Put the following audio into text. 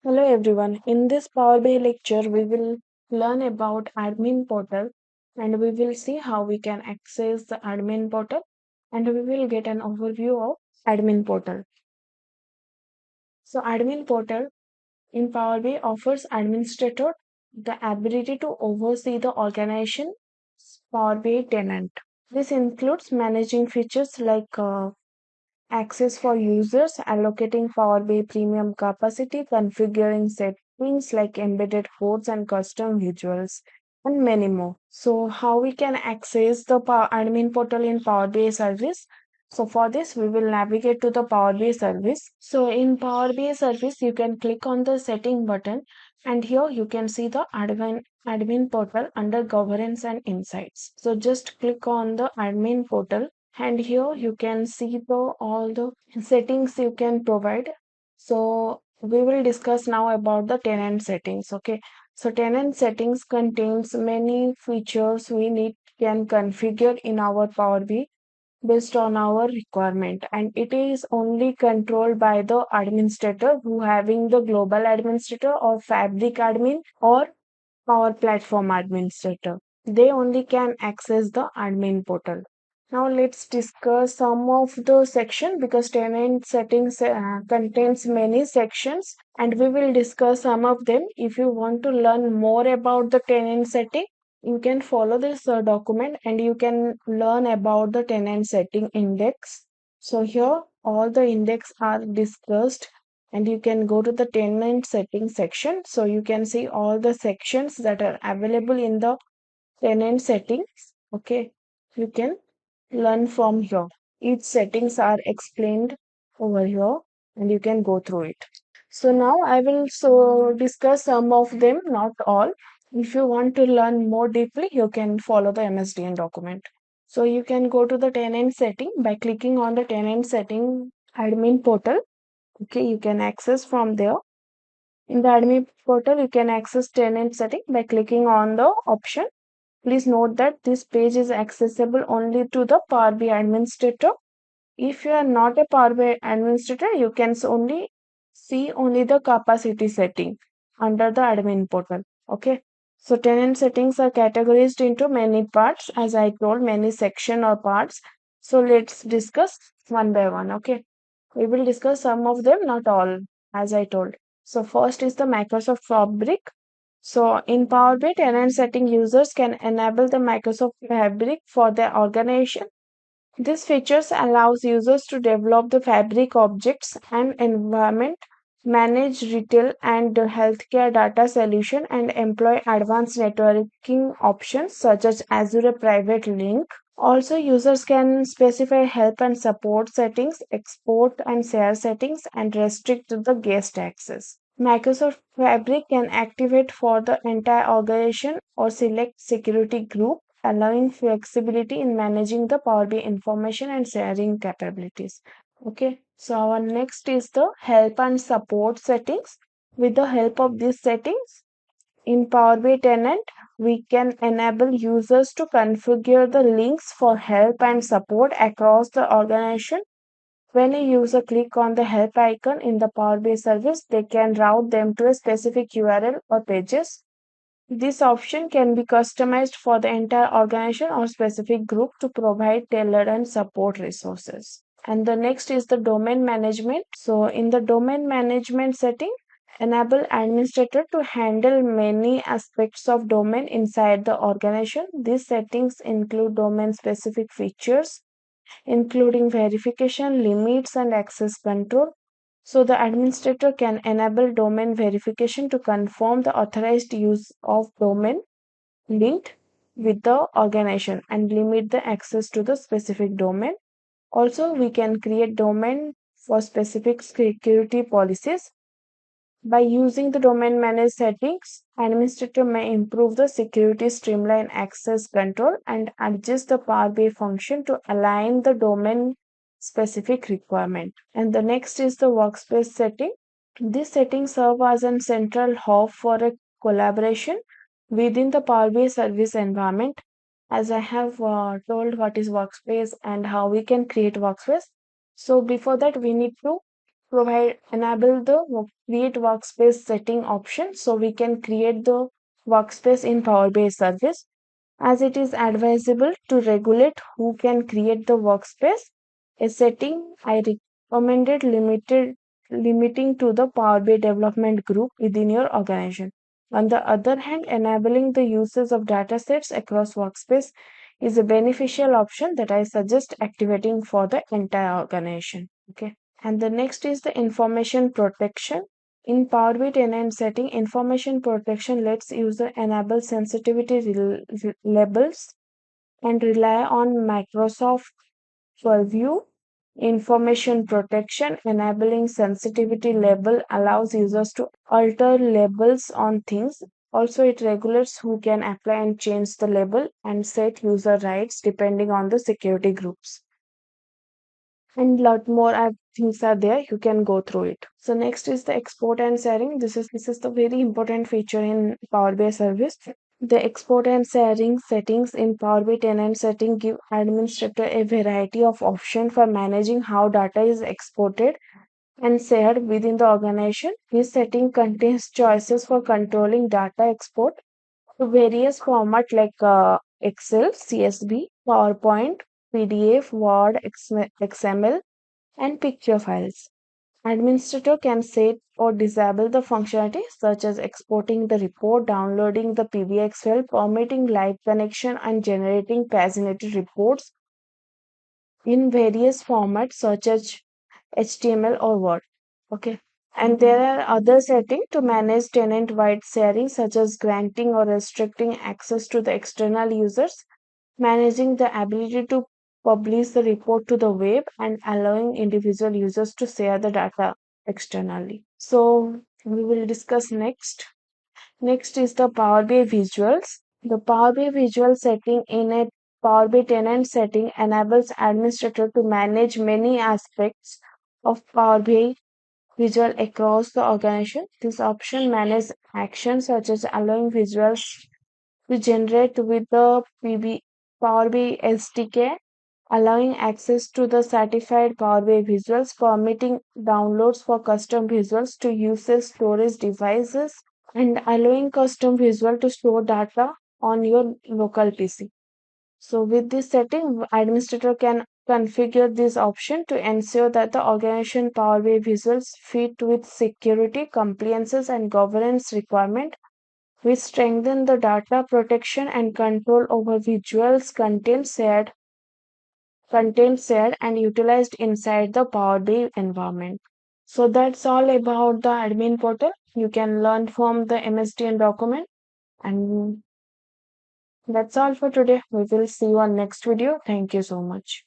Hello everyone. In this Power BI lecture, we will learn about admin portal and we will see how we can access the admin portal and we will get an overview of admin portal. So admin portal in Power BI offers administrator the ability to oversee the organization Power BI tenant. This includes managing features like access for users, allocating Power BI premium capacity, configuring settings like embedded codes and custom visuals, and many more. So, how we can access the admin portal in Power BI service? So, for this, we will navigate to the Power BI service. So, in Power BI service, you can click on the setting button, and here you can see the admin portal under governance and insights. So, just click on the admin portal and here you can see the all the settings you can provide. So we will discuss now about the tenant settings. Okay, so tenant settings contains many features we need can configure in our Power BI based on our requirement, and it is only controlled by the administrator who having the global administrator or fabric admin or Power Platform administrator. They only can access the admin portal. Now let's discuss some of the section because tenant settings contains many sections and we will discuss some of them. If you want to learn more about the tenant setting, you can follow this document and you can learn about the tenant setting index. So here all the index are discussed and you can go to the tenant settings section. So you can see all the sections that are available in the tenant settings. Okay, you can learn from here. Each settings are explained over here and you can go through it. So now I will discuss some of them, not all. If you want to learn more deeply, you can follow the MSDN document. So you can go to the tenant setting by clicking on the tenant setting admin portal. Okay, you can access from there. In the admin portal, you can access tenant setting by clicking on the option. Please note that this page is accessible only to the Power BI administrator. If you are not a Power BI administrator, you can only see only the capacity setting under the admin portal. Okay. So tenant settings are categorized into many parts, as I told, many section or parts. So let's discuss one by one. Okay. We will discuss some of them, not all, as I told. So first is the Microsoft Fabric. So in Power BI, tenant setting users can enable the Microsoft Fabric for their organization. This features allows users to develop the Fabric objects and environment, manage retail and healthcare data solution, and employ advanced networking options such as Azure Private Link. Also, users can specify help and support settings, export and share settings, and restrict the guest access. Microsoft Fabric can activate for the entire organization or select security group, allowing flexibility in managing the Power BI information and sharing capabilities. Okay, so our next is the help and support settings. With the help of these settings, in Power BI Tenant, we can enable users to configure the links for help and support across the organization. When a user click on the help icon in the Power BI service, they can route them to a specific URL or pages. This option can be customized for the entire organization or specific group to provide tailored and support resources. And the next is the domain management. So in the domain management setting, enable administrator to handle many aspects of domain inside the organization. These settings include domain specific features, including verification, limits, and access control. So the administrator can enable domain verification to confirm the authorized use of domain linked with the organization and limit the access to the specific domain. Also, we can create domain for specific security policies. By using the domain managed settings, administrator may improve the security, streamline access control, and adjust the Power BI function to align the domain specific requirement. And the next is the workspace setting. This setting serves as a central hub for a collaboration within the Power BI service environment. As I have told what is workspace and how we can create workspace. So before that, we need to enable the create workspace setting option, so we can create the workspace in Power BI service, as it is advisable to regulate who can create the workspace. A setting I recommended limiting to the Power BI development group within your organization. On the other hand, enabling the uses of datasets across workspace is a beneficial option that I suggest activating for the entire organization. Okay. And the next is the information protection. In Power BI tenant setting, information protection lets user enable sensitivity labels and rely on Microsoft Purview. Information protection enabling sensitivity label allows users to alter labels on things. Also, it regulates who can apply and change the label and set user rights depending on the security groups. And lot more things are there, you can go through it. So next is the export and sharing. This is the very important feature in Power BI service. The export and sharing settings in Power BI tenant setting give administrator a variety of options for managing how data is exported and shared within the organization. This setting contains choices for controlling data export to various formats like Excel, CSV, PowerPoint, PDF, Word, XML, and picture files. Administrator can set or disable the functionality such as exporting the report, downloading the PBX file, permitting live connection, and generating paginated reports in various formats such as HTML or Word. Okay. And there are other settings to manage tenant-wide sharing such as granting or restricting access to the external users, managing the ability to publish the report to the web, and allowing individual users to share the data externally. So we will discuss next. Next is the Power BI visuals. The Power BI visual setting in a Power BI tenant setting enables administrator to manage many aspects of Power BI visual across the organization. This option manages actions such as allowing visuals to generate with the Power BI SDK, allowing access to the certified Power BI visuals, permitting downloads for custom visuals to user storage devices, and allowing custom visual to store data on your local PC. So with this setting, administrator can configure this option to ensure that the organization Power BI visuals fit with security, compliances, and governance requirement. We strengthen the data protection and control over visuals content shared and utilized inside the Power BI environment. So that's all about the admin portal. You can learn from the MSDN document, and that's all for today. We will see you on next video. Thank you so much.